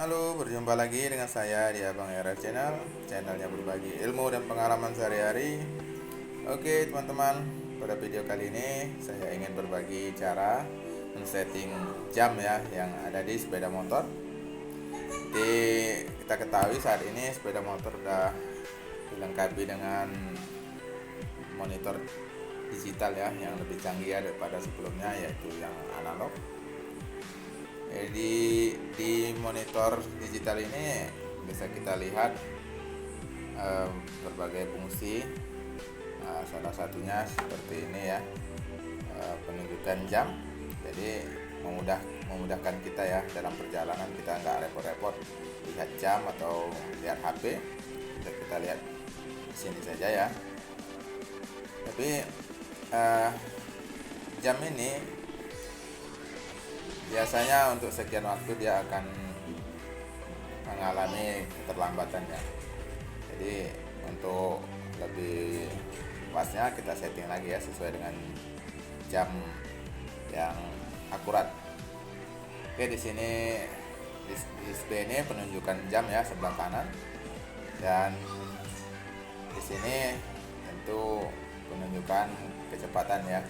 Halo, berjumpa lagi dengan saya di Abang Era Channel. Channelnya berbagi ilmu dan pengalaman sehari-hari. Oke teman-teman, pada video kali ini saya ingin berbagi cara men-setting jam ya yang ada di sepeda motor. Jadi kita ketahui saat ini sepeda motor sudah dilengkapi dengan monitor digital ya yang lebih canggih daripada sebelumnya, yaitu yang analog. Jadi di monitor digital ini bisa kita lihat berbagai fungsi. Salah satunya seperti ini ya, penunjukan jam. Jadi memudahkan kita ya dalam perjalanan, kita nggak repot-repot lihat jam atau lihat HP. Kita lihat di sini saja ya. Tapi jam ini biasanya untuk sekian waktu dia akan mengalami keterlambatan ya. Jadi untuk lebih pasnya kita setting lagi ya sesuai dengan jam yang akurat. Oke, di sini display ini penunjukan jam ya sebelah kanan, dan di sini tentu penunjukan kecepatan ya,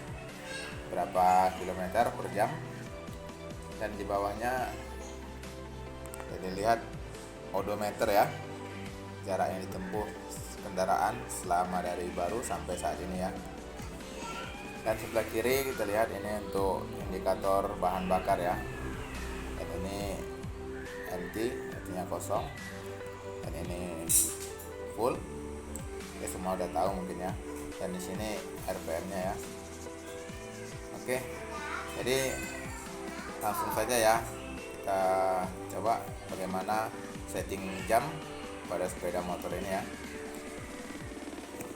berapa kilometer per jam. Dan di bawahnya jadi lihat odometer ya, jarak yang ditempuh kendaraan selama dari baru sampai saat ini ya. Dan sebelah kiri kita lihat ini untuk indikator bahan bakar ya, dan ini empty artinya kosong, dan ini full. Oke, semua udah tahu mungkin ya. Dan di sini RPM-nya ya. Oke, jadi langsung saja ya kita coba bagaimana setting jam pada sepeda motor ini ya.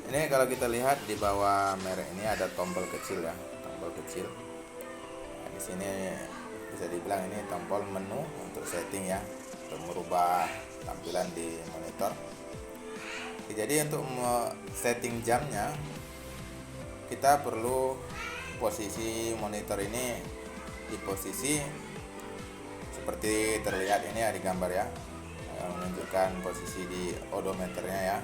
Ini kalau kita lihat di bawah merek ini ada tombol kecil ya, tombol kecil. Nah, di sini bisa dibilang ini tombol menu untuk setting ya, untuk merubah tampilan di monitor. Jadi untuk setting jamnya kita perlu posisi monitor ini di posisi seperti terlihat ini ya di gambar ya, menunjukkan posisi di odometernya ya.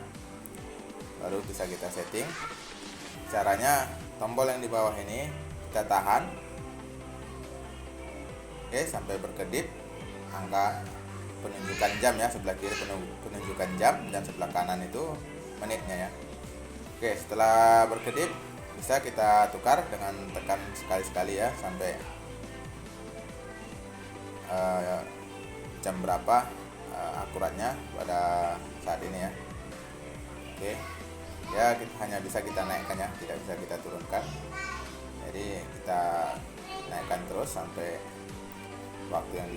Baru bisa kita setting. Caranya tombol yang di bawah ini kita tahan, oke, sampai berkedip angka penunjukan jam ya, sebelah kiri penunjukan jam dan sebelah kanan itu menitnya ya. Oke, setelah berkedip bisa kita tukar dengan tekan sekali-sekali ya sampai jam berapa akuratnya pada saat ini ya. Oke ya, hanya bisa kita naikkan ya, tidak bisa kita turunkan. Jadi kita naikkan terus sampai waktu yang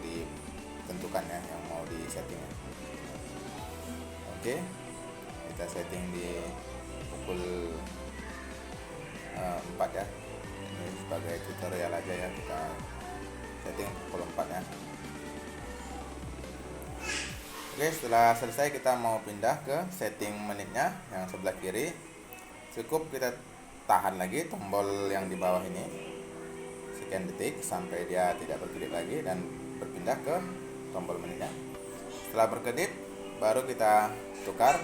ditentukan ya, yang mau di setting ya. Oke, kita setting di pukul 4 ya. Ini sebagai tutorial aja ya, kita setting pukul 4 ya. Oke, setelah selesai kita mau pindah ke setting menitnya yang sebelah kiri. Cukup kita tahan lagi tombol yang di bawah ini sekian detik sampai dia tidak berkedip lagi, dan berpindah ke tombol menitnya. Setelah berkedip baru kita tukar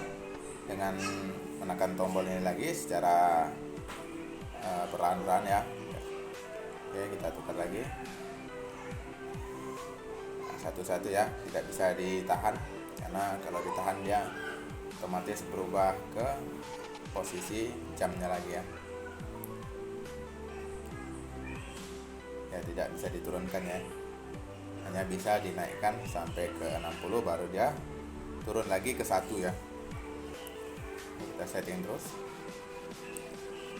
dengan menekan tombol ini lagi secara perlahan-lahan ya. Oke, kita tukar lagi satu-satu ya, tidak bisa ditahan, karena kalau ditahan dia otomatis berubah ke posisi jamnya lagi ya. Ya, tidak bisa diturunkan ya, hanya bisa dinaikkan sampai ke 60 baru dia turun lagi ke 1 ya. Kita setting terus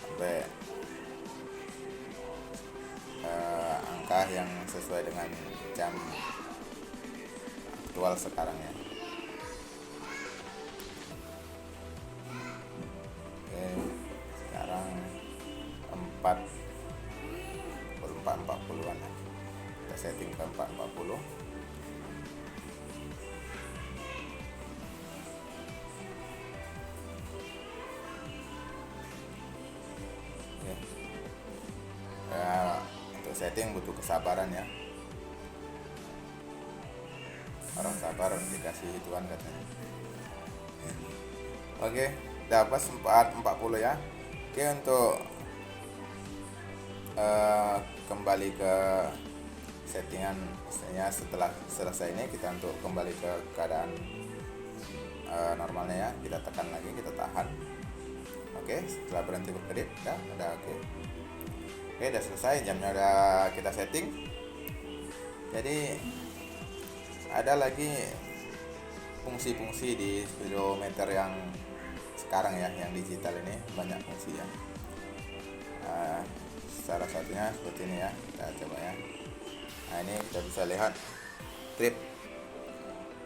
sampai angka yang sesuai dengan jam aktual sekarang ya. Oke, sekarang 4:40-an ya. Kita setting ke 4:40. Oke. Ya, untuk setting butuh kesabaran ya. orang sabar dikasih Tuhan katanya. Oke, dapat 440 ya. Oke, untuk kembali ke settingan, misalnya setelah selesai ini kita untuk kembali ke keadaan normalnya ya, kita tekan lagi, kita tahan. Oke, setelah berhenti berkedip, udah oke. Oke, udah selesai, jamnya udah kita setting. Jadi ada lagi fungsi-fungsi di speedometer yang sekarang ya, yang digital ini banyak fungsi ya. Salah satunya seperti ini ya, kita coba ya. Nah, ini kita bisa lihat trip,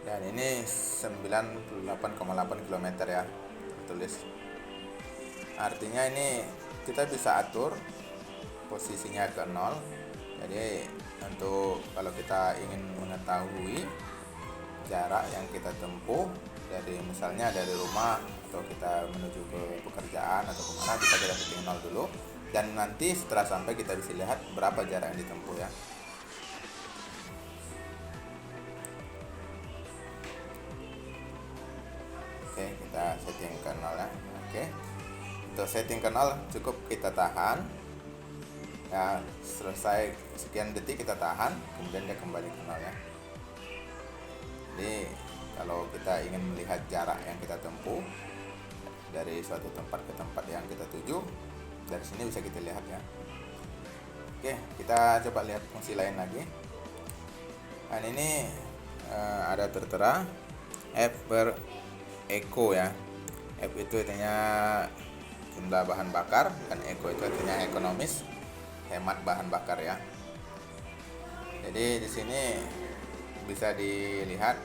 dan ini 98,8 km ya tulis. Artinya ini kita bisa atur posisinya ke 0. Jadi untuk kalau kita ingin mengetahui jarak yang kita tempuh dari misalnya dari rumah atau kita menuju ke pekerjaan atau kemana, bisa kita setting 0 dulu, dan nanti setelah sampai kita bisa lihat berapa jarak yang ditempuh ya. Oke, kita setting ke 0 ya. Oke, untuk setting ke 0 cukup kita tahan ya, selesai sekian detik kita tahan, kemudian dia kembali ke 0 ya. Jadi kalau kita ingin melihat jarak yang kita tempuh dari suatu tempat ke tempat yang kita tuju, dari sini bisa kita lihat ya. Oke, kita coba lihat fungsi lain lagi. Dan ini ada tertera F per eco ya. F itu artinya jumlah bahan bakar, dan eco itu artinya ekonomis, hemat bahan bakar ya. Jadi di sini bisa dilihat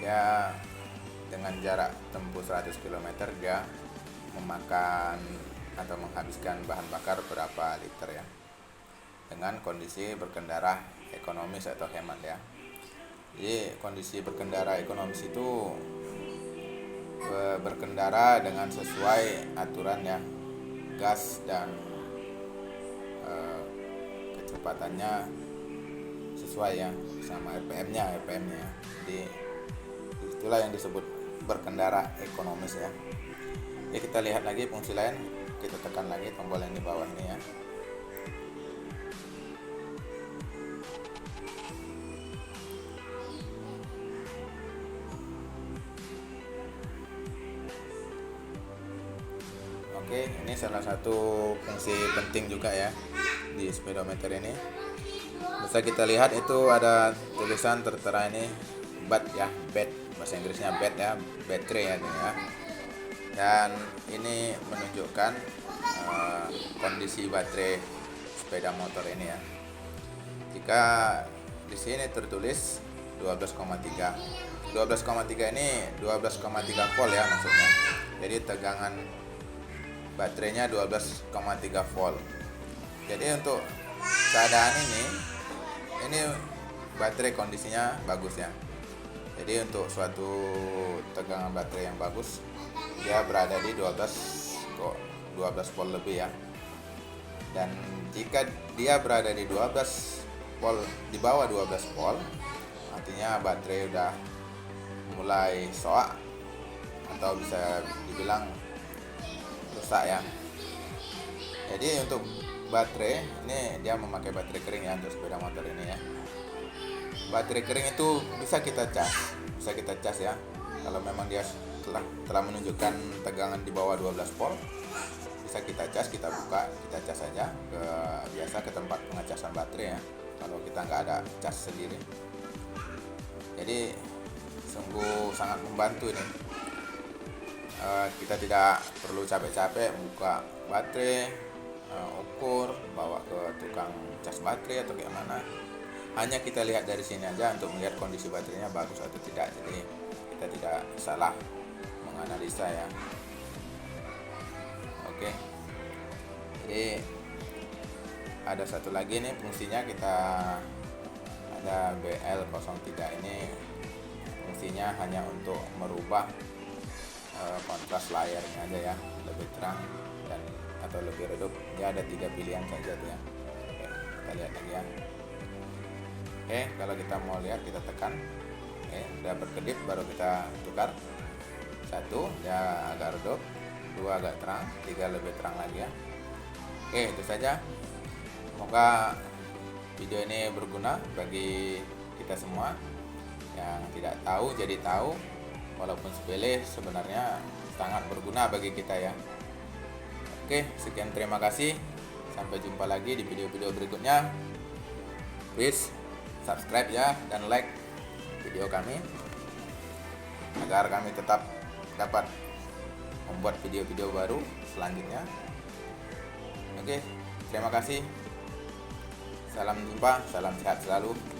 ya, dengan jarak tempuh 100 km dia memakan atau menghabiskan bahan bakar berapa liter ya, dengan kondisi berkendara ekonomis atau hemat ya. Jadi kondisi berkendara ekonomis itu berkendara dengan sesuai aturan ya, gas dan kecepatannya sesuai ya sama RPM-nya ya. Jadi itulah yang disebut berkendara ekonomis ya. Jadi kita lihat lagi fungsi lain, kita tekan lagi tombol yang di bawah ini ya. Oke, ini salah satu fungsi penting juga ya di speedometer ini. Bisa kita lihat itu ada tulisan tertera ini BAT ya, BAT, bahasa Inggrisnya BAT ya, baterai ya ini ya. Dan ini menunjukkan kondisi baterai sepeda motor ini ya. Jika di sini tertulis 12,3 ini 12,3 volt ya maksudnya. Jadi tegangan baterainya 12,3 volt. Jadi untuk keadaan ini baterai kondisinya bagus ya. Jadi untuk suatu tegangan baterai yang bagus, dia berada di 12 volt lebih ya. Dan jika dia berada di 12 volt, di bawah 12 volt, artinya baterai udah mulai soak atau bisa dibilang rusak ya. Jadi untuk baterai ini dia memakai baterai kering ya untuk sepeda motor ini ya. Baterai kering itu bisa kita cas ya. Kalau memang dia telah menunjukkan tegangan di bawah 12 volt, bisa kita cas, kita buka, kita cas saja ke tempat pengecasan baterai ya, kalau kita nggak ada cas sendiri. Jadi sungguh sangat membantu ini. Kita tidak perlu capek-capek buka baterai, ukur, bawa ke tukang cas baterai atau kayak mana. Hanya kita lihat dari sini aja untuk melihat kondisi baterainya bagus atau tidak. Jadi kita tidak salah menganalisa ya. Oke. Jadi ada satu lagi nih fungsinya, kita ada BL03 ini fungsinya hanya untuk merubah kontras layarnya aja ya, lebih terang dan atau lebih redup. Dia ada 3 pilihan saja tuh ya. Oke, kita lihat lagi ya. Oke, kalau kita mau lihat kita tekan Udah berkedip baru kita tukar. 1 ya agak redup, 2 agak terang, 3 lebih terang lagi ya. Itu saja. Semoga video ini berguna bagi kita semua. Yang tidak tahu jadi tahu, walaupun sepele sebenarnya sangat berguna bagi kita ya. Sekian, terima kasih. Sampai jumpa lagi di video-video berikutnya. Please subscribe ya dan like video kami agar kami tetap dapat membuat video-video baru selanjutnya. Terima kasih. Salam jumpa, salam sehat selalu.